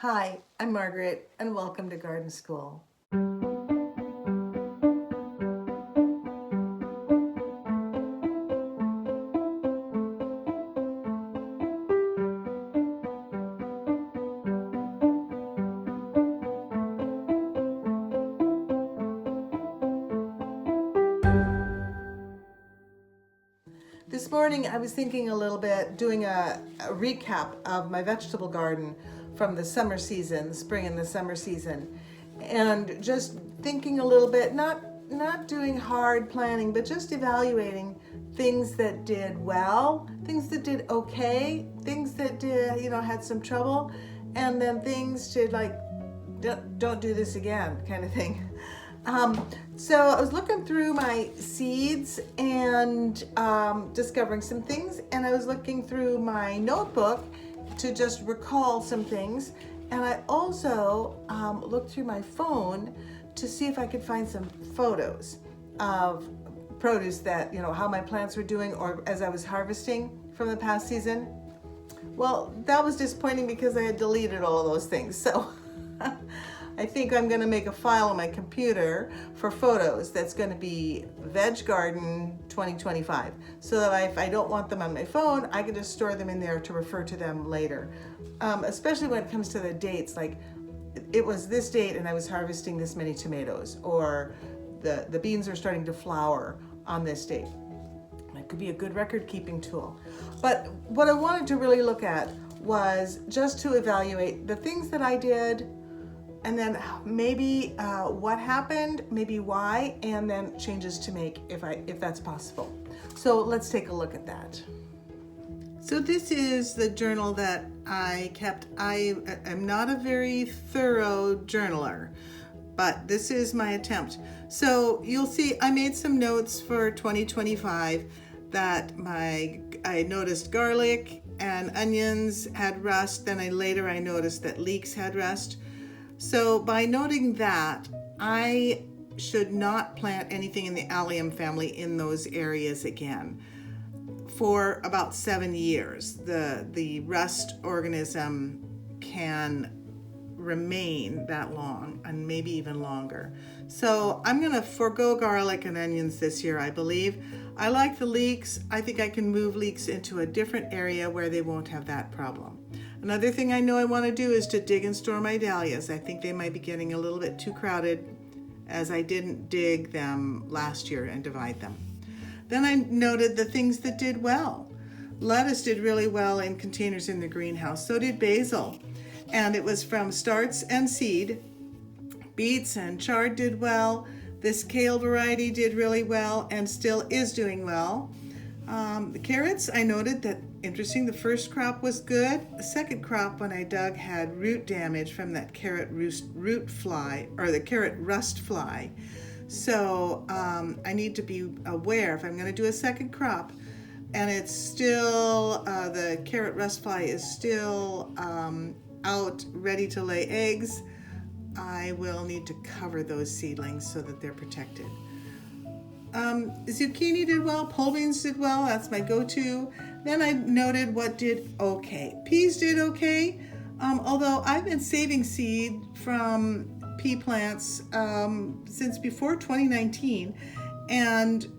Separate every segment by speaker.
Speaker 1: Hi, I'm Margaret, and welcome to Garden School. This morning I was thinking a little bit, doing a recap of my vegetable garden from the summer season, the spring and the summer season, and just thinking a little bit, not doing hard planning, but just evaluating things that did well, things that did okay, things that did, had some trouble, and then things to like, don't do this again kind of thing. So I was looking through my seeds and discovering some things, and I was looking through my notebook to just recall some things, and I also looked through my phone to see if I could find some photos of produce that, how my plants were doing, or as I was harvesting from the past season. Well, that was disappointing because I had deleted all of those things. So I think I'm going to make a file on my computer for photos that's going to be Veg Garden 2025, so that if I don't want them on my phone, I can just store them in there to refer to them later. Especially when it comes to the dates, like it was this date and I was harvesting this many tomatoes, or the beans are starting to flower on this date. That could be a good record keeping tool. But what I wanted to really look at was just to evaluate the things that I did, and then maybe what happened, maybe why, and then changes to make if that's possible. So let's take a look at that. So this is the journal that I kept. I am not a very thorough journaler, but this is my attempt. So you'll see I made some notes for 2025 that I noticed garlic and onions had rust. Then later I noticed that leeks had rust. So by noting that, I should not plant anything in the allium family in those areas again for about 7 years. The rust organism can remain that long, and maybe even longer. So I'm going to forego garlic and onions this year, I believe. I like the leeks. I think I can move leeks into a different area where they won't have that problem. Another thing I know I want to do is to dig and store my dahlias. I think they might be getting a little bit too crowded, as I didn't dig them last year and divide them. Then I noted the things that did well. Lettuce did really well in containers in the greenhouse. So did basil. And it was from starts and seed. Beets and chard did well. This kale variety did really well and still is doing well. The carrots, I noted that, interesting, the first crop was good. The second crop, when I dug, had root damage from that carrot root fly, or the carrot rust fly. So I need to be aware if I'm going to do a second crop, and it's still, the carrot rust fly is still out ready to lay eggs, I will need to cover those seedlings so that they're protected. Zucchini did well, pole beans did well, that's my go-to. Then I noted what did okay. Peas did okay, although I've been saving seed from pea plants since before 2019, and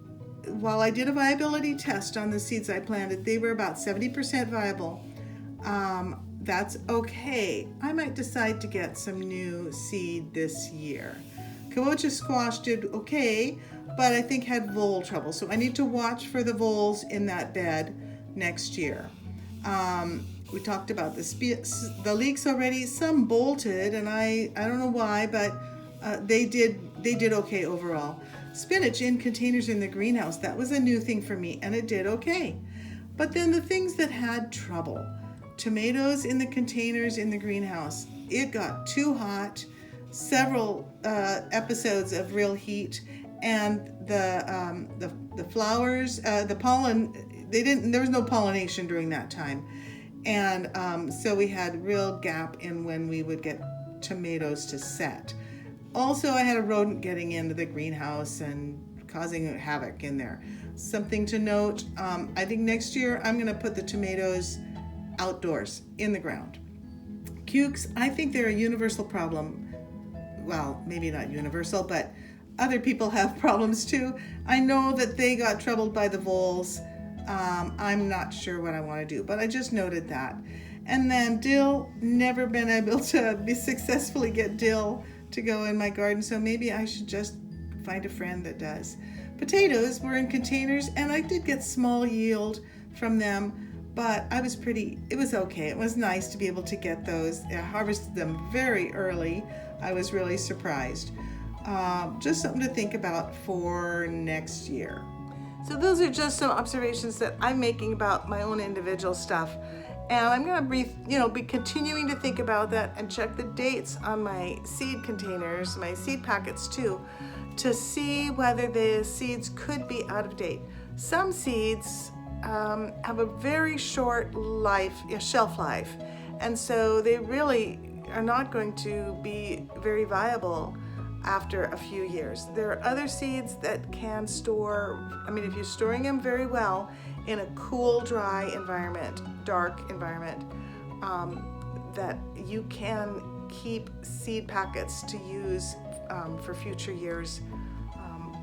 Speaker 1: while I did a viability test on the seeds I planted, they were about 70% viable. That's okay. I might decide to get some new seed this year. Kabocha squash did okay, but I think had vole trouble. So I need to watch for the voles in that bed next year. We talked about the leeks already. Some bolted, and I don't know why, but they did okay overall. Spinach in containers in the greenhouse, that was a new thing for me, and it did okay. But then the things that had trouble, tomatoes in the containers in the greenhouse, it got too hot, several episodes of real heat, and the flowers, the pollen, there was no pollination during that time, and so we had real gap in when we would get tomatoes to set. Also, I had a rodent getting into the greenhouse and causing havoc in there. Something to note, I think next year I'm going to put the tomatoes outdoors in the ground. pukes, I think they're a universal problem. Well, maybe not universal, but other people have problems too. I know that they got troubled by the voles. I'm not sure what I want to do, but I just noted that. And then dill, never been able to successfully get dill to go in my garden, so maybe I should just find a friend that does. Potatoes were in containers, and I did get small yield from them, but it was okay. It was nice to be able to get those. I harvested them very early. I was really surprised. Just something to think about for next year. So those are just some observations that I'm making about my own individual stuff. And I'm going to be continuing to think about that and check the dates on my seed containers, my seed packets too, to see whether the seeds could be out of date. Some seeds have a very short shelf life, and so they really are not going to be very viable after a few years. There are other seeds that can store, if you're storing them very well in a cool, dry environment, dark environment, that you can keep seed packets to use for future years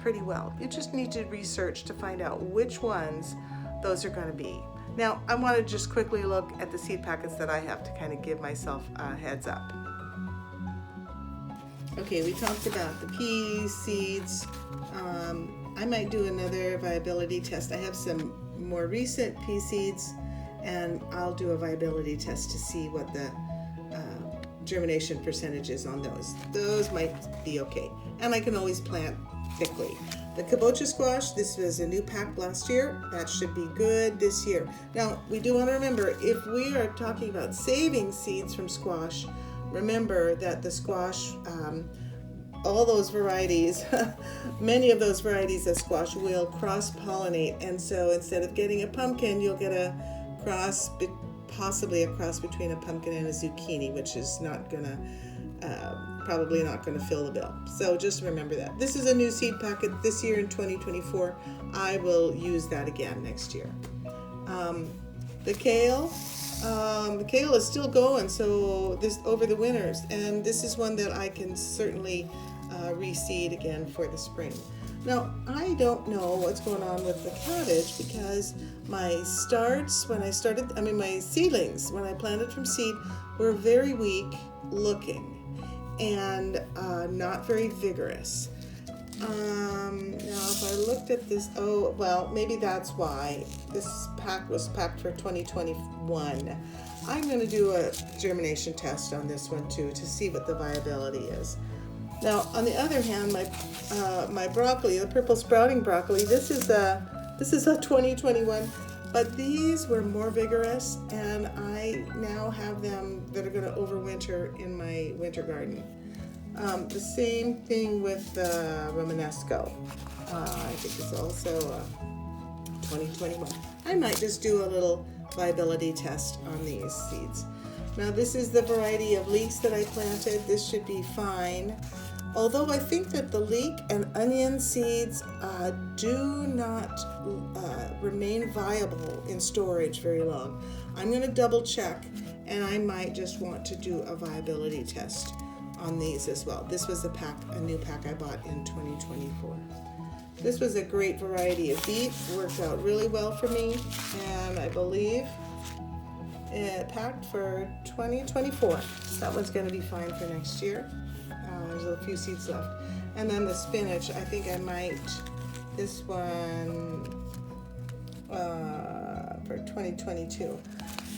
Speaker 1: pretty well. You just need to research to find out which ones those are going to be. Now, I want to just quickly look at the seed packets that I have to kind of give myself a heads up. Okay, we talked about the pea seeds. I might do another viability test. I have some more recent pea seeds, and I'll do a viability test to see what the germination percentage is on those. Those might be okay, and I can always plant thickly. The kabocha squash, this was a new pack last year. That should be good this year. Now, we do want to remember, if we are talking about saving seeds from squash, remember that the squash, all those varieties, many of those varieties of squash will cross-pollinate, and so instead of getting a pumpkin, you'll get possibly a cross between a pumpkin and a zucchini, which is probably not gonna fill the bill. So just remember that. This is a new seed packet this year in 2024. I will use that again next year. The kale is still going, so this over the winters, and this is one that I can certainly reseed again for the spring. Now, I don't know what's going on with the cabbage, because my seedlings, when I planted from seed, were very weak looking and not very vigorous. Now, if I looked at this, maybe that's why this pack was packed for 2021. I'm going to do a germination test on this one too to see what the viability is. Now, on the other hand, my broccoli, the purple sprouting broccoli, this is a 2021, but these were more vigorous, and I now have them that are going to overwinter in my winter garden. The same thing with Romanesco. I think it's also 2021. I might just do a little viability test on these seeds. Now, this is the variety of leeks that I planted. This should be fine. Although I think that the leek and onion seeds do not remain viable in storage very long. I'm going to double check, and I might just want to do a viability test on these as well. This was a new pack I bought in 2024. This was a great variety of beet, worked out really well for me, and I believe it packed for 2024. That one's going to be fine for next year. There's a few seeds left. And then the spinach, I think I might, this one for 2022.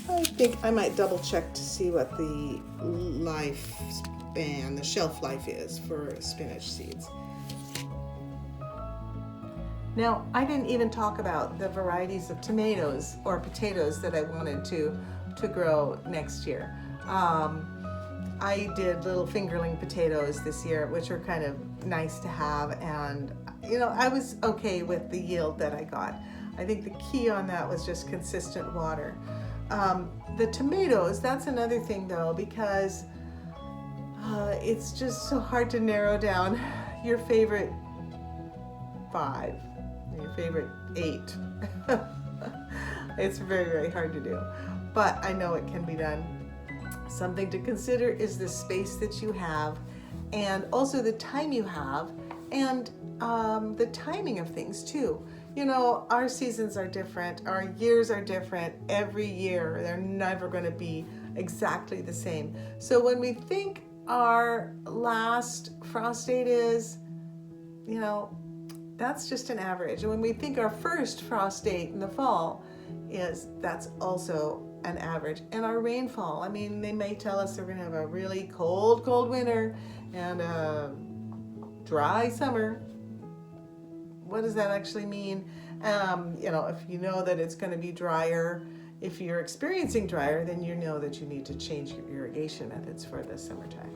Speaker 1: I think I might double check to see what the lifespan, the shelf life is for spinach seeds. Now, I didn't even talk about the varieties of tomatoes or potatoes that I wanted to grow next year. I did little fingerling potatoes this year, which were kind of nice to have, and I was okay with the yield that I got. I think the key on that was just consistent water. The tomatoes, that's another thing though, because it's just so hard to narrow down your favorite 5, your favorite 8. It's very, very hard to do, but I know it can be done. Something to consider is the space that you have, and also the time you have, and the timing of things too. You know, our seasons are different, our years are different every year. They're never going to be exactly the same. So when we think our last frost date is, you know, that's just an average. And when we think our first frost date in the fall is, that's also an average. And our rainfall, I mean, they may tell us they're going to have a really cold winter and a dry summer. What does that actually mean? You know, if you know that it's going to be drier, if you're experiencing drier, then you know that you need to change your irrigation methods for the summertime.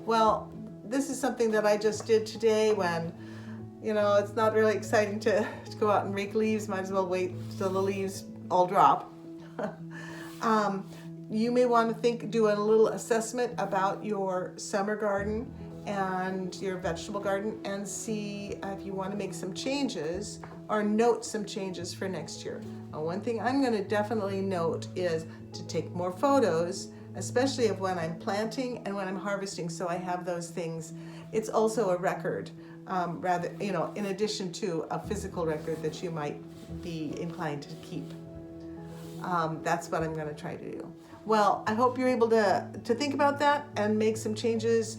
Speaker 1: Well, this is something that I just did today when, you know, it's not really exciting to go out and rake leaves. Might as well wait till the leaves all drop. You may want to do a little assessment about your summer garden and your vegetable garden and see if you want to make some changes or note some changes for next year. One thing I'm going to definitely note is to take more photos, especially of when I'm planting and when I'm harvesting, so I have those things. It's also a record, rather, you know, in addition to a physical record that you might be inclined to keep. That's what I'm going to try to do. Well, I hope you're able to think about that and make some changes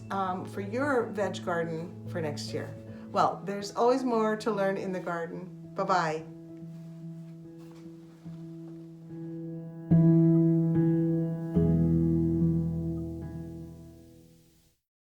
Speaker 1: for your veg garden for next year. Well, there's always more to learn in the garden. Bye-bye.